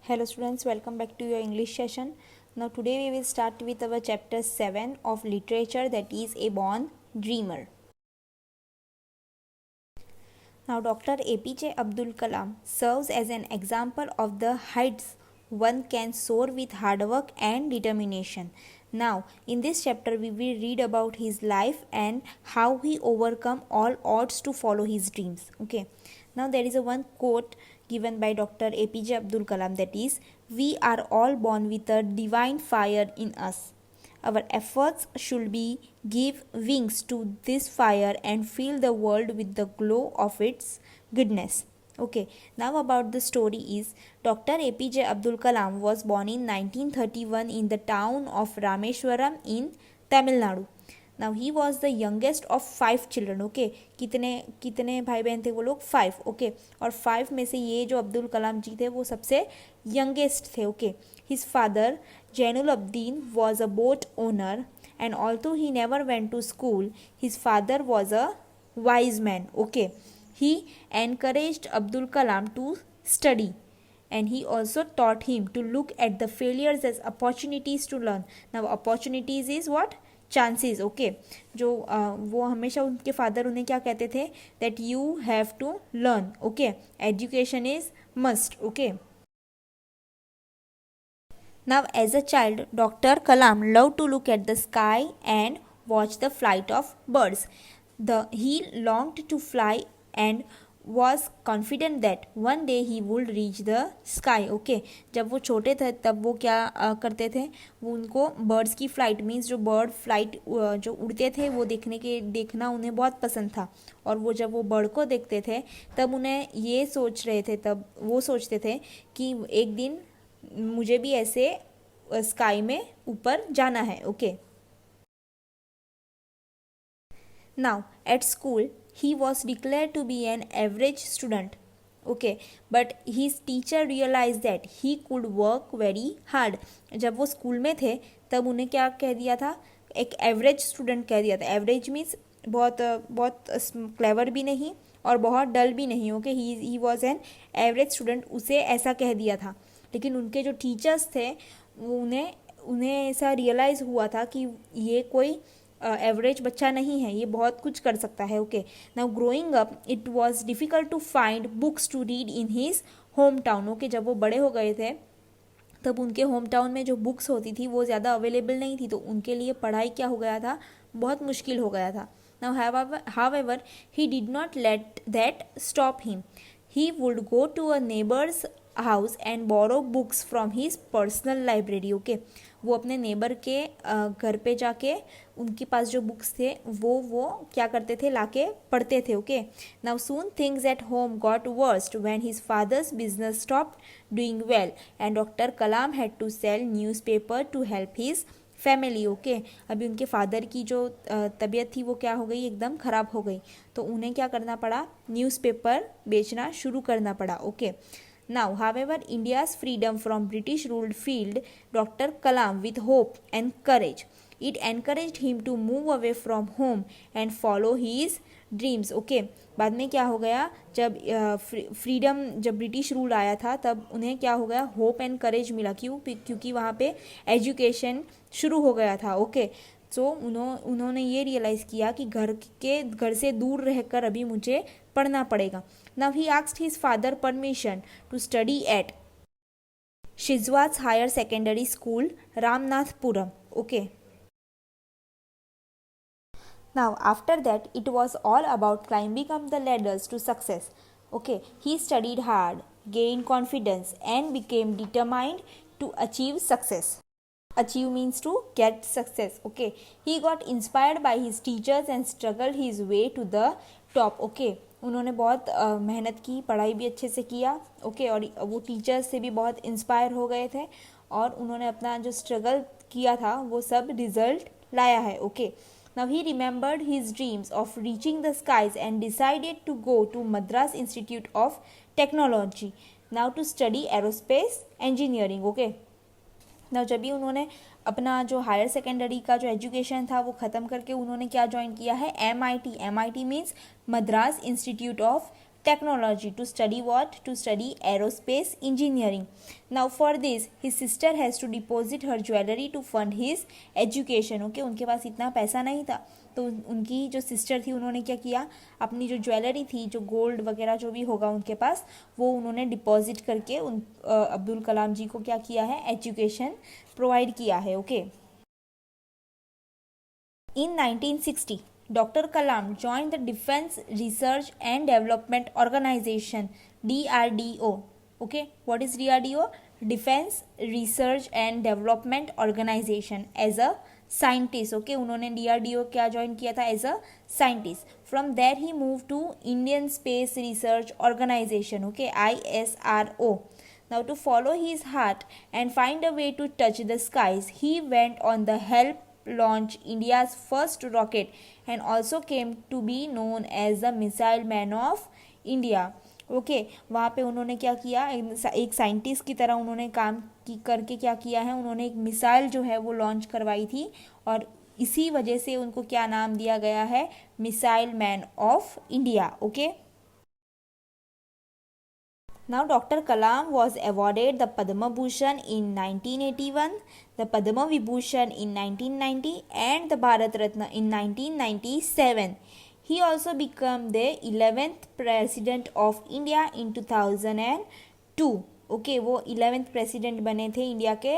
Hello students, welcome back to your English session. Now today we will start with our chapter 7 of literature, that is A Born Dreamer. Now Dr. APJ Abdul Kalam serves as an example of the heights one can soar with hard work and determination. Now in this chapter we will read about his life and how he overcome all odds to follow his dreams. Okay. Now there is a one quote given by Dr. APJ Abdul Kalam, that is, we are all born with a divine fire in us. Our efforts should be give wings to this fire and fill the world with the glow of its goodness. Okay, now about the story is Dr. APJ Abdul Kalam was born in 1931 in the town of Rameshwaram in Tamil Nadu. Now he was the youngest of 5 children. Okay, कितने कितने भाई बहन थे वो लोग? 5. Okay, और 5 में से ये जो अब्दुल कलाम जी थे वो सबसे यंगेस्ट थे. Okay, his father Jainul Abdeen was a boat owner and although he never went to school, his father was a wise man. Okay, he encouraged Abdul Kalam to study and he also taught him to look at the failures as opportunities to learn. Now opportunities is what? Chances. Okay, जो वो हमेशा उनके father उन्हें क्या कहते थे? That you have to learn. Okay, education is must. Okay, now as a child doctor Kalam love to look at the sky and watch the flight of birds. He longed to fly and was confident that one day he would reach the sky. Okay, जब वो छोटे थे तब वो क्या करते थे? वो उनको बर्ड्स की फ्लाइट मीन्स जो बर्ड फ्लाइट जो उड़ते थे वो देखना उन्हें बहुत पसंद था. और वो जब वो बर्ड को देखते थे तब उन्हें ये सोच रहे थे, तब वो सोचते थे कि एक दिन मुझे भी ऐसे स्काई में ऊपर जाना है. Okay, now at school he was declared to be an average student. Okay, but his teacher realized that he could work very hard. जब वो स्कूल में थे तब उन्हें क्या कह दिया था? एक एवरेज स्टूडेंट कह दिया था. एवरेज मीन्स बहुत बहुत क्लेवर भी नहीं और बहुत डल भी नहीं. Okay, he was an average student, उसे ऐसा कह दिया था. लेकिन उनके जो टीचर्स थे वो उन्हें ऐसा रियलाइज़ हुआ था कि ये कोई एवरेज बच्चा नहीं है, ये बहुत कुछ कर सकता है. Okay, now growing up it was difficult to find books to read in his home town. Okay, जब वो बड़े हो गए थे तब उनके होम टाउन में जो बुक्स होती थी वो ज़्यादा अवेलेबल नहीं थी, तो उनके लिए पढ़ाई क्या हो गया था? बहुत मुश्किल हो गया था. Now however he did not let that stop him. He would go to a neighbour's house and borrow books from his personal library. Okay, वो अपने नेबर के घर पे जाके उनके पास जो बुक्स थे वो क्या करते थे? लाके पढ़ते थे. Okay, now soon things at home got worst when his father's business stopped doing well and doctor Kalam had to sell newspaper to help his family. Okay, अभी उनके फादर की जो तबीयत थी वो क्या हो गई? एकदम ख़राब हो गई, तो उन्हें क्या करना पड़ा? न्यूज़पेपर बेचना शुरू करना पड़ा. Okay, now, however, India's freedom from British ruled filled Dr. Kalam with hope and courage. It encouraged him to move away from home and follow his dreams. Okay, बाद में क्या हो गया? जब फ्रीडम जब ब्रिटिश रूल आया था तब उन्हें क्या हो गया? होप एंड करेज मिला. क्योंकि वहाँ पे एजुकेशन शुरू हो गया था. ओके, सो उन्होंने ये रियलाइज़ किया कि घर से दूर रहकर अभी मुझे पढ़ना पड़ेगा. Now he asked his father permission to study at Shizwaz Higher Secondary School, Ramnathpuram. Okay. Now after that it was all about climbing up the ladders to success. Okay, he studied hard, gained confidence and became determined to achieve success. Achieve means to get success. Okay, he got inspired by his teachers and struggled his way to the top. Okay, उन्होंने बहुत मेहनत की, पढ़ाई भी अच्छे से किया. Okay, और वो टीचर्स से भी बहुत इंस्पायर हो गए थे और उन्होंने अपना जो स्ट्रगल किया था वो सब रिजल्ट लाया है. Okay, now he remembered his dreams of reaching the skies and decided to go to Madras Institute of Technology now to study aerospace engineering. Okay, ना जब भी उन्होंने अपना जो हायर सेकेंडरी का जो एजुकेशन था वो ख़त्म करके उन्होंने क्या ज्वाइन किया है? MIT. MIT means Madras Institute of technology. To study what? To study aerospace engineering. Now for this his sister has to deposit her jewelry to fund his education. Okay, उनके पास इतना पैसा नहीं था, तो उनकी जो सिस्टर थी उन्होंने क्या किया, अपनी जो ज्वेलरी थी, जो गोल्ड वगैरह जो भी होगा उनके पास, वो उन्होंने डिपॉजिट करके उन अब्दुल कलाम जी को क्या किया है, एजुकेशन प्रोवाइड किया है. Okay. In 1960, Dr. Kalam joined the Defense Research and Development Organization, DRDO. Okay, what is DRDO? Defense Research and Development Organization as a scientist. Okay, उन्होंने DRDO क्या join किया था, as a scientist. From there he moved to Indian Space Research Organization. Okay, ISRO. Now to follow his heart and find a way to touch the skies, he went on the help launch India's first rocket and also came to be known as the missile man of India. Okay, वहाँ पे उन्होंने क्या किया, एक scientist की तरह उन्होंने काम करके क्या किया है, उन्होंने एक मिसाइल जो है वो लॉन्च करवाई थी और इसी वजह से उनको क्या नाम दिया गया है, missile man of India. Okay. Now Dr. Kalam was awarded the Padma Bhushan in 1981, the Padma Vibhushan in 1990 and the Bharat Ratna in 1997. He also became the 11th President of India in 2002. Okay, वो 11th President बने थे India के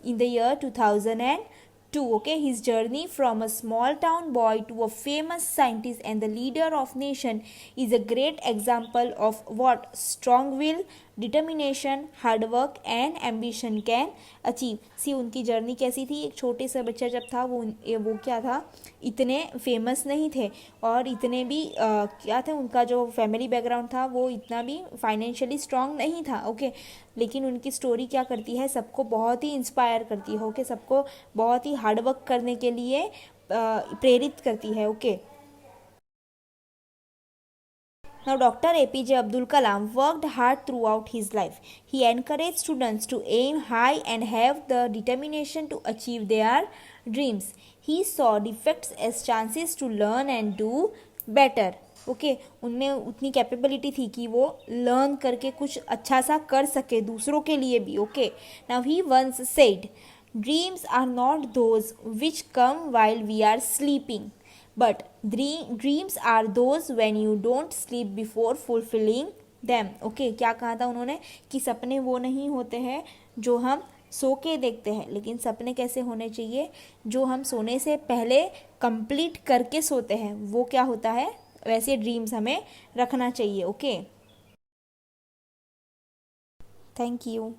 in the year 2002. Okay, his journey from a small town boy to a famous scientist and the leader of nation is a great example of what strong will, determination, hard work and ambition can achieve. See, उनकी journey कैसी थी, एक छोटे से बच्चा जब था वो क्या था, इतने फेमस नहीं थे और इतने भी क्या थे, उनका जो फैमिली बैकग्राउंड था वो इतना भी फाइनेंशियली स्ट्रांग नहीं था. ओके, लेकिन उनकी स्टोरी क्या करती है, सबको बहुत ही इंस्पायर करती है. ओके, सबको बहुत ही हार्डवर्क करने के लिए प्रेरित करती है. Okay. Now Dr. APJ Abdul Kalam worked hard throughout his life. He encouraged students to aim high and have the determination to achieve their dreams. He saw defects as chances to learn and do better. Okay, उनमें उतनी capability थी कि वो learn करके कुछ अच्छा सा कर सके दूसरों के लिए भी. Okay. Now he once said, dreams are not those which come while we are sleeping, but dreams are those when you don't sleep before fulfilling them. Okay, क्या कहा था उन्होंने, कि सपने वो नहीं होते हैं जो हम सो के देखते हैं, लेकिन सपने कैसे होने चाहिए, जो हम सोने से पहले कंप्लीट करके सोते हैं, वो क्या होता है, वैसे ड्रीम्स हमें रखना चाहिए. Okay, thank you.